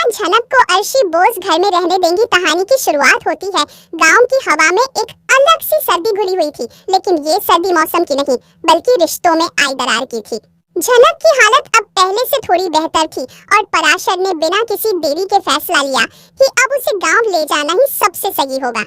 झनक को अर्शी बोस घर में रहने देंगी कहानी की शुरुआत होती है। गांव की हवा में एक अलग सी सर्दी घुली हुई थी, लेकिन ये सर्दी मौसम की नहीं बल्कि रिश्तों में आई दरार की थी। झनक की हालत अब पहले से थोड़ी बेहतर थी और पराशर ने बिना किसी देरी के फैसला लिया कि अब उसे गांव ले जाना ही सबसे सही होगा।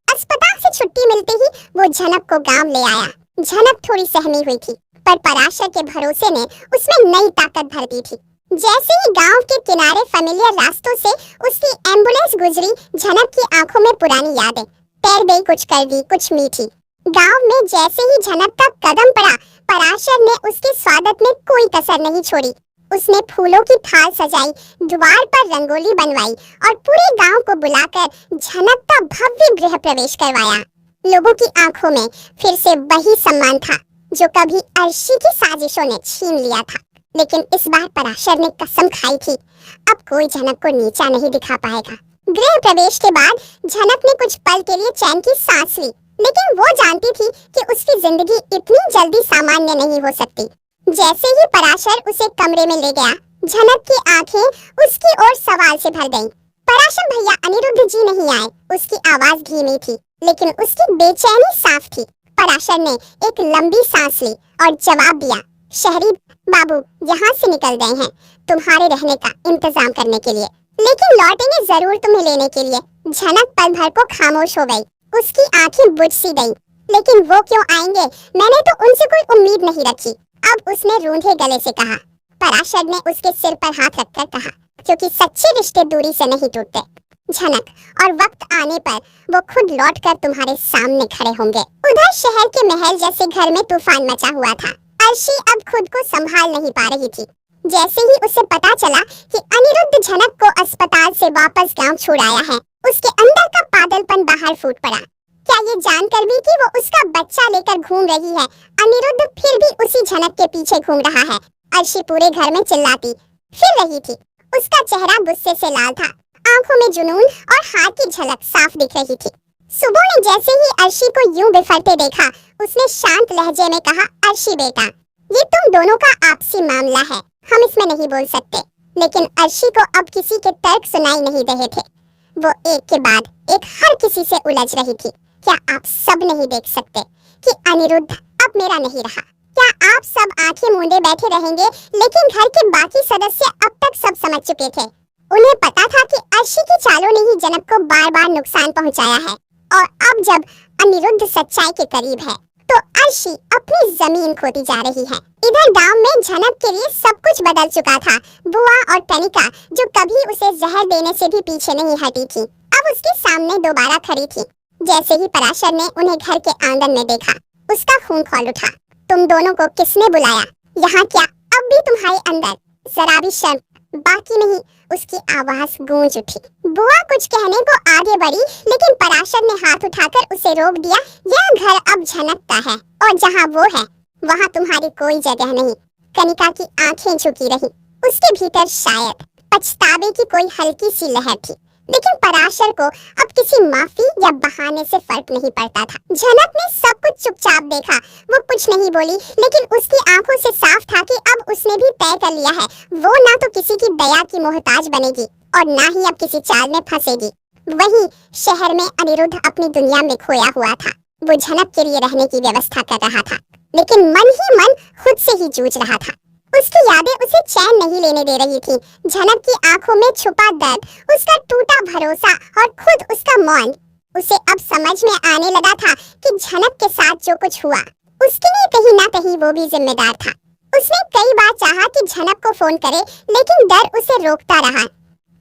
अस्पताल से छुट्टी मिलते ही वो झनक को गांव ले आया। झनक थोड़ी सहमी हुई थी, पर पराशर के भरोसे ने उसमें नई ताकत भर दी थी। जैसे ही गांव के किनारे फेमिलियर रास्तों से उसकी एम्बुलेंस गुजरी, झनक की आंखों में पुरानी यादें तैर गई, कुछ कड़वी कुछ मीठी। गांव में जैसे ही झनक का कदम पड़ा, पराशर ने उसके स्वागत में कोई कसर नहीं छोड़ी। उसने फूलों की थाल सजाई, द्वार पर रंगोली बनवाई और पूरे गांव को बुलाकर झनक का भव्य गृह प्रवेश करवाया। लोगों की आंखों में फिर से वही सम्मान था जो कभी अर्शी की साजिशों ने छीन लिया था। लेकिन इस बार पराशर ने कसम खाई थी, अब कोई झनक को नीचा नहीं दिखा पाएगा। गृह प्रवेश के बाद झनक ने कुछ पल के लिए चैन की सांस ली, लेकिन वो जानती थी कि उसकी जिंदगी इतनी जल्दी सामान्य नहीं हो सकती। जैसे ही पराशर उसे कमरे में ले गया, झनक की आंखें उसकी ओर सवाल से भर गईं। पराशर भैया अनिरुद्ध जी नहीं आए। उसकी आवाज धीमी थी, लेकिन उसकी बेचैनी साफ थी। पराशर ने एक लंबी सांस ली और जवाब दिया, शहरी बाबू यहाँ से निकल गए हैं तुम्हारे रहने का इंतजाम करने के लिए, लेकिन लौटेंगे जरूर तुम्हें लेने के लिए। झनक पल भर को खामोश हो गई। उसकी आंखें बुझ सी गईं। लेकिन वो क्यों आएंगे? मैंने तो उनसे कोई उम्मीद नहीं रखी। अब उसने रूंधे गले से कहा। पराशर ने उसके सिर पर हाथ रखकर कहा, क्योंकि सच्चे रिश्ते दूरी से नहीं टूटते झनक, और वक्त आने पर वो खुद लौटकर तुम्हारे सामने खड़े होंगे। उधर शहर के महल जैसे घर में तूफान मचा हुआ था। अर्शी अब खुद को संभाल नहीं पा रही थी। जैसे ही उसे पता चला कि अनिरुद्ध झनक को अस्पताल से वापस गांव छोड़ आया है, उसके अंदर का पागलपन बाहर फूट पड़ा। क्या ये जानकर भी कि वो उसका बच्चा लेकर घूम रही है, अनिरुद्ध फिर भी उसी झनक के पीछे घूम रहा है? अर्शी पूरे घर में चिल्लाती फिर रही थी। उसका चेहरा गुस्से से लाल था, आंखों में जुनून और हाथ की झलक साफ दिख रही थी। सुबह ने जैसे ही अर्शी को यूं बिफरते देखा, उसने शांत लहजे में कहा, अर्शी बेटा, ये तुम दोनों का आपसी मामला है, हम इसमें नहीं बोल सकते। लेकिन अर्शी को अब किसी के तर्क सुनाई नहीं दे रहे थे। वो एक के बाद एक हर किसी से उलझ रही थी। क्या आप सब नहीं देख सकते कि अनिरुद्ध अब मेरा नहीं रहा? क्या आप सब आंखें मूंदे बैठे रहेंगे? लेकिन घर के बाकी सदस्य अब तक सब समझ चुके थे। उन्हें पता था कि अर्शी की चालों ने ही जनक को बार बार नुकसान पहुंचाया है, और अब जब अनिरुद्ध सच्चाई के करीब है तो अर्शी अपनी जमीन खोती जा रही है। इधर गांव में झनक के लिए सब कुछ बदल चुका था। बुआ और कनिका, जो कभी उसे जहर देने से भी पीछे नहीं हटी थी, अब उसके सामने दोबारा खड़ी थी। जैसे ही पराशर ने उन्हें घर के आंगन में देखा, उसका खून खौल उठा। तुम दोनों को किसने बुलाया यहाँ? क्या अब भी तुम्हारे अंदर जरा भी शर्म बाकी नहीं? उसकी आवाज गूंज उठी। बुआ कुछ कहने को आगे बढ़ी, लेकिन पराशर ने हाथ उठाकर उसे रोक दिया। यह घर अब झनक का है, और जहाँ वो है वहाँ तुम्हारी कोई जगह नहीं। कनिका की आंखें झुकी रही। उसके भीतर शायद पछतावे की कोई हल्की सी लहर थी, लेकिन पराशर को अब किसी माफी या बहाने से फर्क नहीं पड़ता था। झनक ने सब कुछ चुपचाप देखा। वो कुछ नहीं बोली, लेकिन उसकी आंखों से साफ था कि अब उसने भी तय कर लिया है, वो ना तो किसी की दया की मोहताज बनेगी और ना ही अब किसी चाल में फंसेगी। वहीं शहर में अनिरुद्ध अपनी दुनिया में खोया हुआ था। वो झनक के लिए रहने की व्यवस्था कर रहा था, लेकिन मन ही मन खुद से ही जूझ रहा था। उसकी यादें उसे चैन नहीं लेने दे रही थी। झनक की आंखों में छुपा दर्द, उसका टूटा भरोसा और खुद उसका मौन। उसे अब समझ में आने लगा था कि झनक के साथ जो कुछ हुआ, उसके लिए कहीं ना कहीं वो भी जिम्मेदार था। उसने कई बार चाहा कि झनक को फोन करे, लेकिन डर उसे रोकता रहा।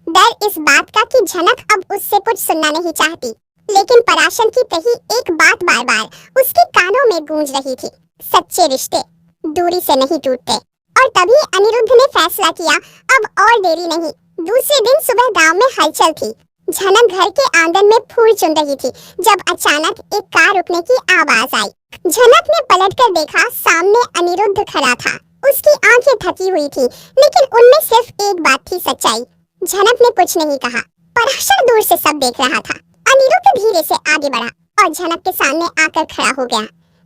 डर इस बात का कि झनक अब उससे कुछ सुनना नहीं चाहती। लेकिन पराशर की कही एक बात बार बार उसके कानों में गूंज रही थी, सच्चे रिश्ते दूरी से नहीं टूटते। और तभी अनिरुद्ध ने फैसला किया, अब और देरी नहीं। दूसरे दिन सुबह गांव में हलचल थी। झनक घर के आंगन में फूल चुन रही थी, जब अचानक एक कार रुकने की आवाज आई। झनक ने पलटकर देखा, सामने अनिरुद्ध खड़ा था। उसकी आंखें थकी हुई थी, लेकिन उनमें सिर्फ एक बात थी, सच्चाई। झनक ने कुछ नहीं कहा। पराशर दूर से सब देख रहा था। अनिरुद्ध धीरे से आगे बढ़ा और झनक के सामने आकर खड़ा हो गया।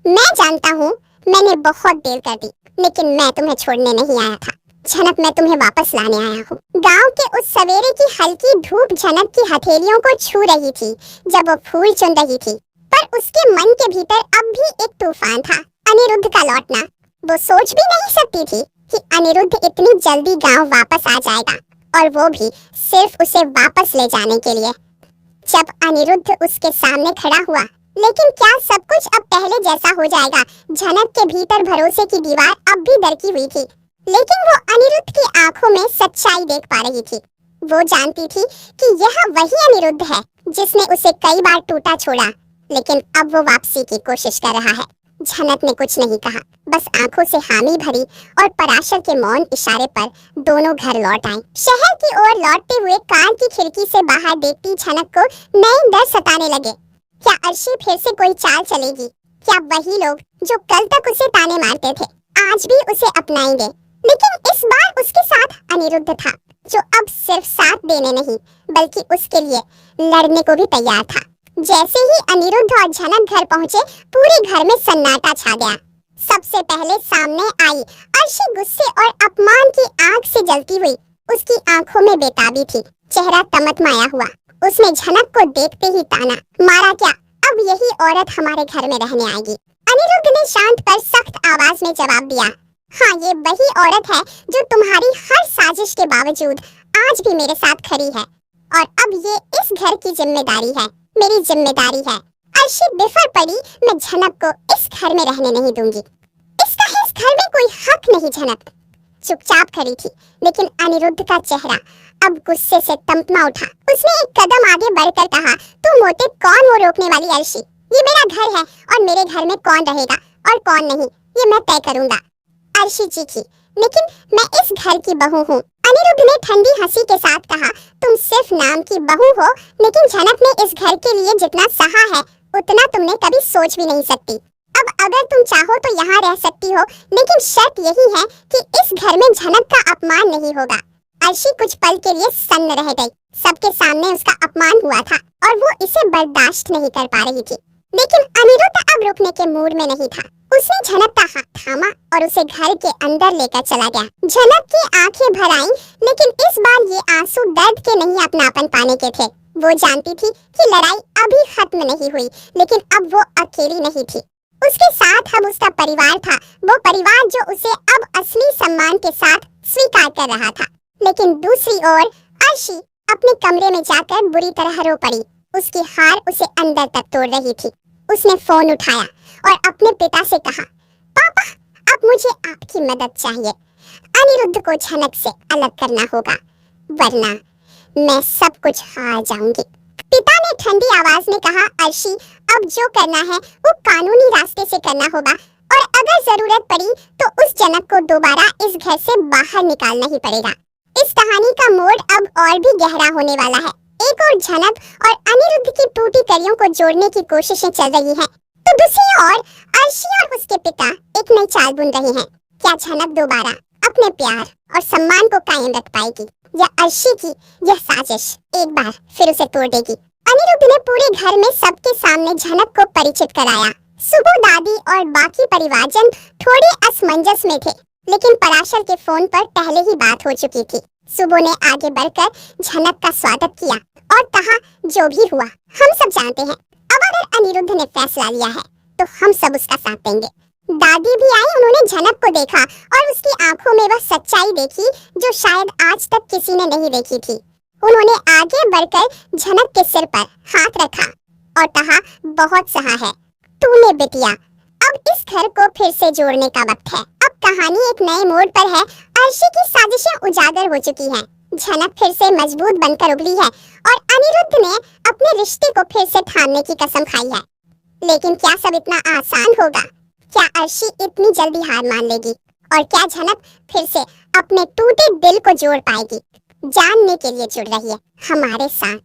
मैं जानता हूँ मैंने बहुत देर कर दी, लेकिन मैं तुम्हें छोड़ने नहीं आया था। झनक मैं तुम्हें वापस लाने आया हूँ। गांव के उस सवेरे की हल्की धूप झनक की हथेलियों को छू रही थी जब वो फूल चुन रही थी, पर उसके मन के भीतर अब भी एक तूफान था, अनिरुद्ध का लौटना। वो सोच भी नहीं सकती थी कि अनिरुद्ध इतनी जल्दी गांव वापस आ जाएगा, और वो भी सिर्फ उसे वापस ले जाने के लिए। जब अनिरुद्ध उसके सामने खड़ा हुआ, लेकिन क्या सब कुछ अब पहले जैसा हो जाएगा? झनक के भीतर भरोसे की दीवार अब भी दरकी हुई थी, लेकिन वो अनिरुद्ध की आंखों में सच्चाई देख पा रही थी। वो जानती थी कि यह वही अनिरुद्ध है जिसने उसे कई बार टूटा छोड़ा, लेकिन अब वो वापसी की कोशिश कर रहा है। झनक ने कुछ नहीं कहा, बस आंखों से हामी भरी और पराशर के मौन इशारे पर दोनों घर लौट आए। शहर की ओर लौटते हुए कार की खिड़की से बाहर देखती झनक को नए डर सताने लगे। क्या अर्शी फिर से कोई चाल चलेगी? क्या वही लोग जो कल तक उसे ताने मारते थे आज भी उसे अपनाएंगे? लेकिन इस बार उसके साथ अनिरुद्ध था, जो अब सिर्फ साथ देने नहीं बल्कि उसके लिए लड़ने को भी तैयार था। जैसे ही अनिरुद्ध और झनक घर पहुंचे, पूरे घर में सन्नाटा छा गया। सबसे पहले सामने आई अर्शी, गुस्से और अपमान की आग से जलती हुई। उसकी आंखों में बेताबी थी, चेहरा तमतमाया हुआ। उसने झनक को देखते ही ताना मारा, क्या अब यही औरत हमारे घर में रहने आएगी? अनिरुद्ध ने शांत पर सख्त आवाज में जवाब दिया, हाँ, ये वही औरत है जो तुम्हारी हर साजिश के बावजूद आज भी मेरे साथ खड़ी है, और अब ये इस घर की जिम्मेदारी है, मेरी जिम्मेदारी है। अर्शी बिफर पड़ी, मैं झनक को इस घर में रहने नहीं दूंगी। इसका इस घर में कोई हक नहीं। झनक चुपचाप खड़ी थी, लेकिन अनिरुद्ध का चेहरा अब गुस्से से तमतमा उठा। उसने एक कदम आगे बढ़कर कहा, तू मोटे कौन वो रोकने वाली अर्शी? ये मेरा घर है और मेरे घर में कौन रहेगा और कौन नहीं, ये मैं तय करूंगा। अर्शी चीखी, लेकिन मैं इस घर की बहू हूँ। अनिरुद्ध ने ठंडी हंसी के साथ कहा, तुम सिर्फ नाम की बहू हो, लेकिन झनक ने इस घर के लिए जितना सहा है उतना तुमने कभी सोच भी नहीं सकती। अब अगर तुम चाहो तो यहाँ रह सकती हो, लेकिन शर्त यही है कि इस घर में झनक का अपमान नहीं होगा। अर्शी कुछ पल के लिए सन्न रह गई। सबके सामने उसका अपमान हुआ था और वो इसे बर्दाश्त नहीं कर पा रही थी, लेकिन अनिरुद्ध अब रुकने के मूड में नहीं था। उसने झनक का हाथ थामा और उसे घर के अंदर लेकर चला गया। झनक की आंखें भर आईं, लेकिन इस बार ये आंसू दर्द के नहीं, अपनापन पाने के थे। वो जानती थी कि लड़ाई अभी खत्म नहीं हुई, लेकिन अब वो अकेली नहीं थी। उसके साथ अब उसका परिवार था, वो परिवार जो उसे अब असली सम्मान के साथ स्वीकार कर रहा था। लेकिन दूसरी ओर अर्शी अपने कमरे में जाकर बुरी तरह रो पड़ी। उसकी हार उसे अंदर तक तोड़ रही थी। उसने फोन उठाया और अपने पिता से कहा, पापा, अब मुझे आपकी मदद चाहिए। अनिरुद्ध को झनक से अलग करना होगा, वरना मैं सब कुछ हार जाऊंगी। पिता ने ठंडी आवाज में कहा, अर्शी, अब जो करना है वो कानूनी रास्ते से करना होगा, और अगर जरूरत पड़ी तो उस झनक को दोबारा इस घर से बाहर निकालना ही पड़ेगा। इस कहानी का मोड़ अब और भी गहरा होने वाला है। एक और झनक और अनिरुद्ध की टूटी कड़ियों को जोड़ने की कोशिशें चल रही हैं, तो दूसरी ओर अर्शी और उसके पिता एक नई चाल बुन रहे हैं। क्या झनक दोबारा अपने प्यार और सम्मान को कायम रख पाएगी, या अर्शी की यह साजिश एक बार फिर उसे तोड़ देगी? अनिरुद्ध ने पूरे घर में सबके सामने झनक को परिचित कराया। सुबह दादी और बाकी परिवारजन थोड़े असमंजस में थे, लेकिन पराशर के फोन पर पहले ही बात हो चुकी थी। सुबह ने आगे बढ़कर झनक का स्वागत किया और कहा, जो भी हुआ हम सब जानते हैं। अब अगर अनिरुद्ध ने फैसला लिया है तो हम सब उसका साथ देंगे। दादी भी आई, उन्होंने झनक को देखा और उसकी आंखों में वह सच्चाई देखी जो शायद आज तक किसी ने नहीं देखी थी। उन्होंने आगे बढ़कर झनक के सिर पर हाथ रखा और कहा, बहुत सहा है तूने बिटिया, अब इस घर को फिर से जोड़ने का वक्त है। अब कहानी एक नए मोड़ पर है। अर्शी की साजिशें उजागर हो चुकी हैं, झनक फिर से मजबूत बनकर उभरी है और अनिरुद्ध ने अपने रिश्ते को फिर से थामने की कसम खाई है। लेकिन क्या सब इतना आसान होगा? क्या अर्शी इतनी जल्दी हार मान लेगी? और क्या झनक फिर से अपने टूटे दिल को जोड़ पाएगी? जानने के लिए जुड़ रही है हमारे साथ।